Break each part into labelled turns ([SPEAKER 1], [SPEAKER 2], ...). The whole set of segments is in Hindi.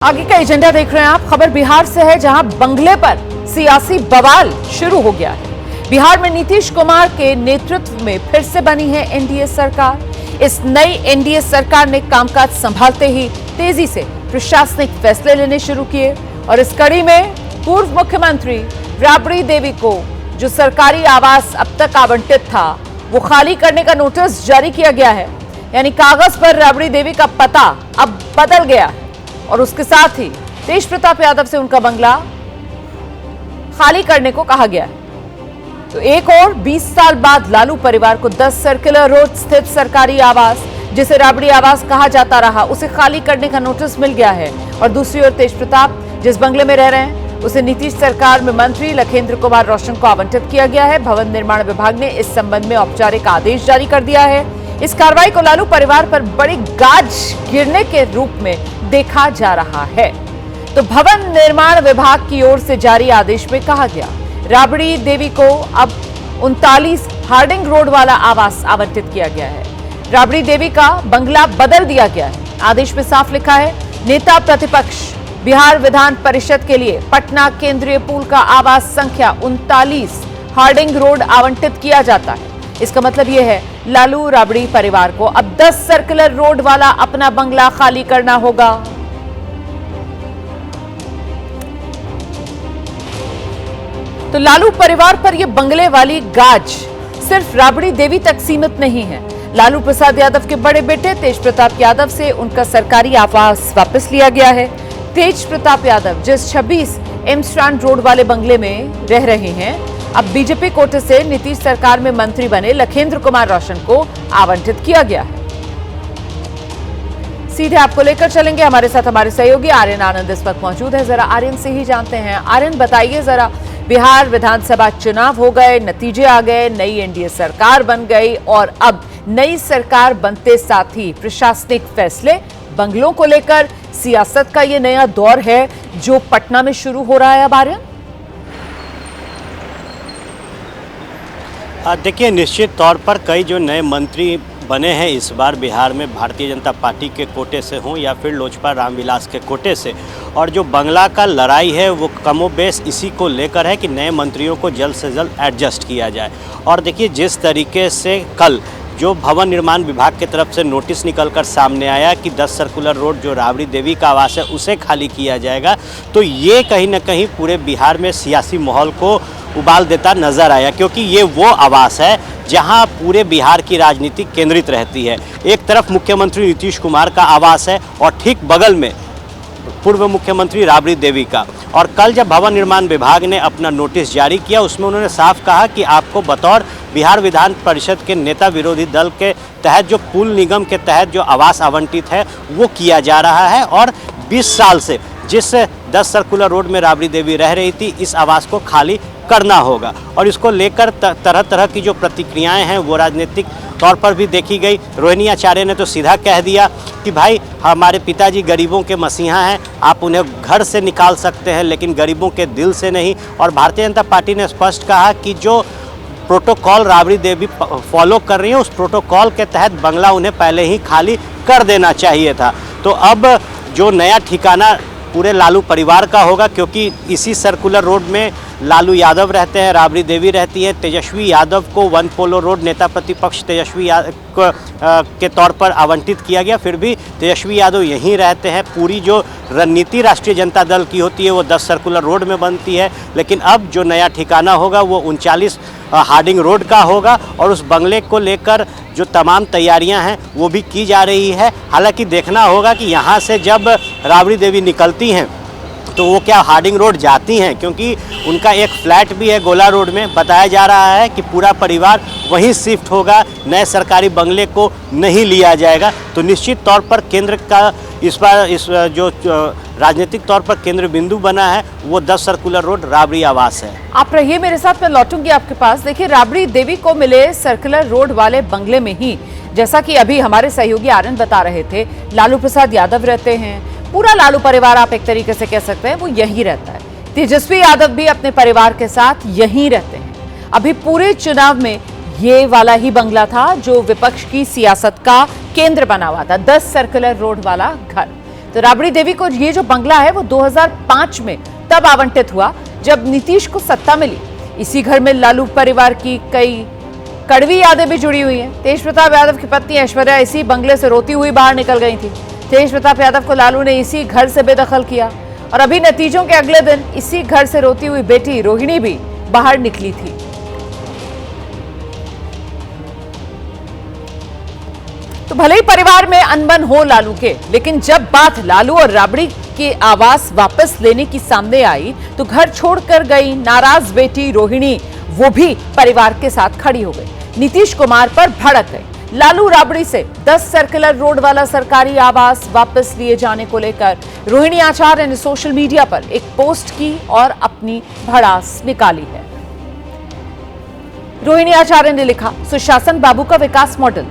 [SPEAKER 1] आगे का एजेंडा देख रहे हैं आप। खबर बिहार से है, जहां बंगले पर सियासी बवाल शुरू हो गया है। बिहार में नीतीश कुमार के नेतृत्व में फिर से बनी है एनडीए सरकार। इस नई एनडीए सरकार ने कामकाज संभालते ही तेजी से प्रशासनिक फैसले लेने शुरू किए और इस कड़ी में पूर्व मुख्यमंत्री राबड़ी देवी को जो सरकारी आवास अब तक आवंटित था वो खाली करने का नोटिस जारी किया गया है। यानी कागज पर राबड़ी देवी का पता अब बदल गया है और उसके साथ ही तेज प्रताप यादव से उनका बंगला खाली करने को कहा गया है। तो एक और 20 साल बाद लालू परिवार को 10 सर्कुलर रोड स्थित सरकारी आवास, जिसे राबड़ी आवास कहा जाता रहा, उसे खाली करने का नोटिस मिल गया है। और दूसरी ओर तेज प्रताप जिस बंगले में रह रहे हैं उसे नीतीश सरकार में मंत्री लखेंद्र कुमार रोशन को आवंटित किया गया है। भवन निर्माण विभाग ने इस संबंध में औपचारिक आदेश जारी कर दिया है। इस कार्रवाई को लालू परिवार पर बड़ी गाज गिरने के रूप में देखा जा रहा है। तो भवन निर्माण विभाग की ओर से जारी आदेश में कहा गया, राबड़ी देवी को अब 39 हार्डिंग रोड वाला आवास आवंटित किया गया है। राबड़ी देवी का बंगला बदल दिया गया है। आदेश में साफ लिखा है, नेता प्रतिपक्ष बिहार विधान परिषद के लिए पटना केंद्रीय पूल का आवास संख्या 39 हार्डिंग रोड आवंटित किया जाता है। इसका मतलब यह है लालू राबड़ी परिवार को अब 10 सर्कुलर रोड वाला अपना बंगला खाली करना होगा। तो लालू परिवार पर यह बंगले वाली गाज सिर्फ राबड़ी देवी तक सीमित नहीं है। लालू प्रसाद यादव के बड़े बेटे तेज प्रताप यादव से उनका सरकारी आवास वापस लिया गया है। तेज प्रताप यादव जिस 26 एमस्ट्रांड रोड वाले बंगले में रह रहे हैं, अब बीजेपी कोटे से नीतीश सरकार में मंत्री बने लखेंद्र कुमार रोशन को आवंटित किया गया है। सीधे आपको लेकर चलेंगे, हमारे साथ हमारे सहयोगी आर्यन आनंद इस वक्त मौजूद है। जरा आर्यन से ही जानते हैं। आर्यन बताइए जरा, बिहार विधानसभा चुनाव हो गए, नतीजे आ गए, नई एनडीए सरकार बन गई और अब नई सरकार बनते साथ ही प्रशासनिक फैसले, बंगलों को लेकर सियासत का ये नया दौर है जो पटना में शुरू हो रहा है। अब आर्यन
[SPEAKER 2] देखिए, निश्चित तौर पर कई जो नए मंत्री बने हैं इस बार बिहार में, भारतीय जनता पार्टी के कोटे से हों या फिर लोजपा रामविलास के कोटे से, और जो बंगला का लड़ाई है वो कमोबेश इसी को लेकर है कि नए मंत्रियों को जल्द से जल्द एडजस्ट किया जाए। और देखिए, जिस तरीके से कल जो भवन निर्माण विभाग की तरफ से नोटिस निकलकर सामने आया कि 10 सर्कुलर रोड जो राबड़ी देवी का आवास है उसे खाली किया जाएगा, तो ये कहीं ना कहीं पूरे बिहार में सियासी माहौल को उबाल देता नजर आया, क्योंकि ये वो आवास है जहां पूरे बिहार की राजनीति केंद्रित रहती है। एक तरफ मुख्यमंत्री नीतीश कुमार का आवास है और ठीक बगल में पूर्व मुख्यमंत्री राबड़ी देवी का। और कल जब भवन निर्माण विभाग ने अपना नोटिस जारी किया, उसमें उन्होंने साफ कहा कि आपको बतौर बिहार विधान परिषद के नेता विरोधी दल के तहत जो पूल निगम के तहत जो आवास आवंटित है वो किया जा रहा है और 20 साल से जिस 10 सर्कुलर रोड में राबड़ी देवी रह रही थी, इस आवास को खाली करना होगा। और इसको लेकर तरह तरह की जो प्रतिक्रियाएं हैं वो राजनीतिक तौर पर भी देखी गई। रोहिणी आचार्य ने तो सीधा कह दिया कि भाई, हमारे पिताजी गरीबों के मसीहा हैं, आप उन्हें घर से निकाल सकते हैं लेकिन गरीबों के दिल से नहीं। और भारतीय जनता पार्टी ने स्पष्ट कहा कि जो प्रोटोकॉल राबड़ी देवी फॉलो कर रही है उस प्रोटोकॉल के तहत बंगला उन्हें पहले ही खाली कर देना चाहिए था। तो अब जो नया ठिकाना पूरे लालू परिवार का होगा, क्योंकि इसी सर्कुलर रोड में लालू यादव रहते हैं, राबड़ी देवी रहती है। तेजस्वी यादव को वन पोलो रोड नेता प्रतिपक्ष तेजस्वी यादव के तौर पर आवंटित किया गया, फिर भी तेजस्वी यादव यहीं रहते हैं। पूरी जो रणनीति राष्ट्रीय जनता दल की होती है वो 10 सर्कुलर रोड में बनती है, लेकिन अब जो नया ठिकाना होगा वो 39 हार्डिंग रोड का होगा। और उस बंगले को लेकर जो तमाम तैयारियां हैं वो भी की जा रही है। हालांकि देखना होगा कि यहाँ से जब राबड़ी देवी निकलती हैं तो वो क्या हार्डिंग रोड जाती हैं, क्योंकि उनका एक फ्लैट भी है गोला रोड में। बताया जा रहा है कि पूरा परिवार वहीं शिफ्ट होगा, नए सरकारी बंगले को नहीं लिया जाएगा। तो निश्चित तौर पर केंद्र का इस बार जो राजनीतिक तौर पर केंद्र बिंदु बना है वो 10 सर्कुलर रोड राबड़ी आवास है।
[SPEAKER 1] आप रहिए मेरे साथ, मैं लौटूंगी आपके पास। देखिए, राबड़ी देवी को मिले सर्कुलर रोड वाले बंगले में ही, जैसा कि अभी हमारे सहयोगी आर्यन बता रहे थे, लालू प्रसाद यादव रहते हैं। पूरा लालू परिवार आप एक तरीके से कह सकते हैं वो यही रहता है। तेजस्वी यादव भी अपने परिवार के साथ यहीं रहते हैं। अभी पूरे चुनाव में ये वाला ही बंगला था जो विपक्ष की सियासत का केंद्र बना हुआ था, 10 सर्कुलर रोड वाला घर। तो राबड़ी देवी को ये जो बंगला है वो 2005 में तब आवंटित हुआ जब नीतीश को सत्ता मिली। इसी घर में लालू परिवार की कई कड़वी यादें भी जुड़ी हुई हैं। तेज प्रताप यादव की पत्नी ऐश्वर्या इसी बंगले से रोती हुई बाहर निकल गई थी। तेज प्रताप यादव को लालू ने इसी घर से बेदखल किया और अभी नतीजों के अगले दिन इसी घर से रोती हुई बेटी रोहिणी भी बाहर निकली थी। तो भले ही परिवार में अनबन हो लालू के, लेकिन जब बात लालू और राबड़ी के आवास वापस लेने की सामने आई तो घर छोड़कर गई नाराज बेटी रोहिणी वो भी परिवार के साथ खड़ी हो गई। नीतीश कुमार पर भड़क गई। लालू राबड़ी से 10 सर्कुलर रोड वाला सरकारी आवास वापस लिए जाने को लेकर रोहिणी आचार्य ने सोशल मीडिया पर एक पोस्ट की और अपनी भड़ास निकाली है। रोहिणी आचार्य ने लिखा, सुशासन बाबू का विकास मॉडल।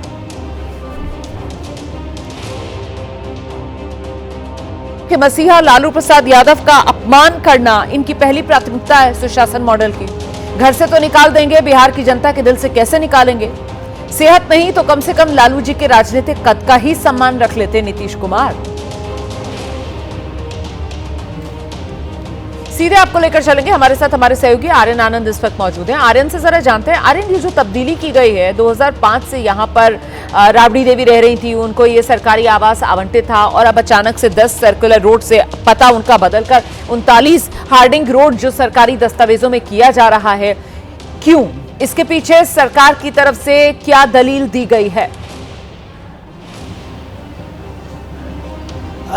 [SPEAKER 1] कि मसीहा लालू प्रसाद यादव का अपमान करना इनकी पहली प्राथमिकता है सुशासन मॉडल की। घर से तो निकाल देंगे, बिहार की जनता के दिल से कैसे निकालेंगे? सेहत नहीं तो कम से कम लालू जी के राजनीतिक कद का ही सम्मान रख लेते नीतीश कुमार। सीधे आपको लेकर चलेंगे, हमारे साथ हमारे सहयोगी आर्यन आनंद इस वक्त मौजूद हैं। आर्यन से जरा जानते हैं, आर्यन ये जो तब्दीली की गई है 2005 से यहाँ पर राबड़ी देवी रह रही थी, उनको ये सरकारी आवास आवंटित था और अब अचानक से 10 सर्कुलर रोड से पता उनका बदलकर 39 हार्डिंग रोड जो सरकारी दस्तावेजों में किया जा रहा है, क्यों? इसके पीछे सरकार की तरफ से क्या दलील दी गई है?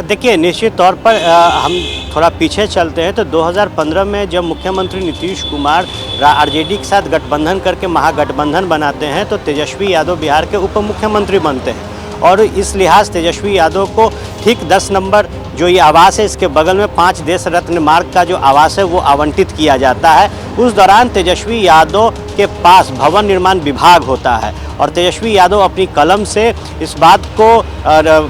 [SPEAKER 2] देखिए, निश्चित तौर पर हम थोड़ा पीछे चलते हैं तो 2015 में जब मुख्यमंत्री नीतीश कुमार आरजेडी के साथ गठबंधन करके महागठबंधन बनाते हैं तो तेजस्वी यादव बिहार के उप मुख्यमंत्री बनते हैं और इस लिहाज तेजस्वी यादव को ठीक 10 नंबर जो ये आवास है इसके बगल में 5 देश रत्न मार्ग का जो आवास है वो आवंटित किया जाता है। उस दौरान तेजस्वी यादव के पास भवन निर्माण विभाग होता है और तेजस्वी यादव अपनी कलम से इस बात को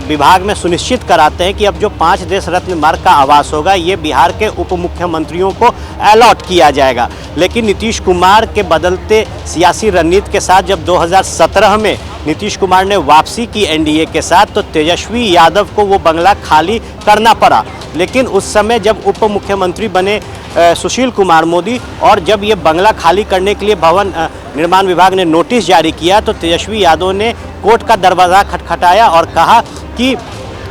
[SPEAKER 2] विभाग में सुनिश्चित कराते हैं कि अब जो 5 देश रत्न मार्ग का आवास होगा ये बिहार के उप मुख्यमंत्रियों को अलॉट किया जाएगा। लेकिन नीतीश कुमार के बदलते सियासी रणनीति के साथ जब 2017 में नीतीश कुमार ने वापसी की एनडीए के साथ तो तेजस्वी यादव को वो बंगला खाली करना पड़ा। लेकिन उस समय जब उप मुख्यमंत्री बने सुशील कुमार मोदी और जब ये बंगला खाली करने के लिए भवन निर्माण विभाग ने नोटिस जारी किया तो तेजस्वी यादव ने कोर्ट का दरवाज़ा खटखटाया और कहा कि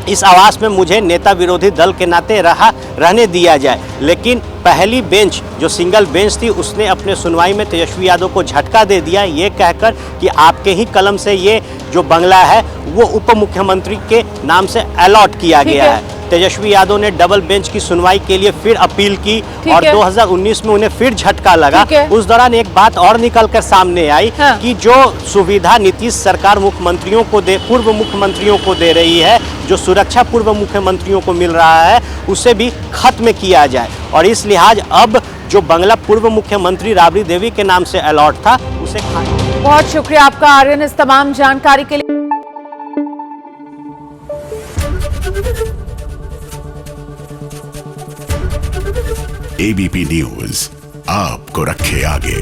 [SPEAKER 2] इस आवास में मुझे नेता विरोधी दल के नाते रहने दिया जाए। लेकिन पहली बेंच जो सिंगल बेंच थी उसने अपने सुनवाई में तेजस्वी यादव को झटका दे दिया, ये कहकर कि आपके ही कलम से ये जो बंगला है वो उप मुख्यमंत्री के नाम से अलॉट किया गया है। तेजस्वी यादव ने डबल बेंच की सुनवाई के लिए फिर अपील की और 2019 में उन्हें फिर झटका लगा। उस दौरान एक बात और निकल कर सामने आई कि जो सुविधा नीतीश सरकार मुख्यमंत्रियों को पूर्व मुख्यमंत्रियों को दे रही है, जो सुरक्षा पूर्व मुख्यमंत्रियों को मिल रहा है, उसे भी खत्म किया जाए। और इस लिहाज अब जो बंगला पूर्व मुख्यमंत्री राबड़ी देवी के नाम से अलॉट था उसे
[SPEAKER 1] बहुत शुक्रिया आपका आर्यन इस तमाम जानकारी के लिए।
[SPEAKER 3] एबीपी न्यूज आपको रखे आगे।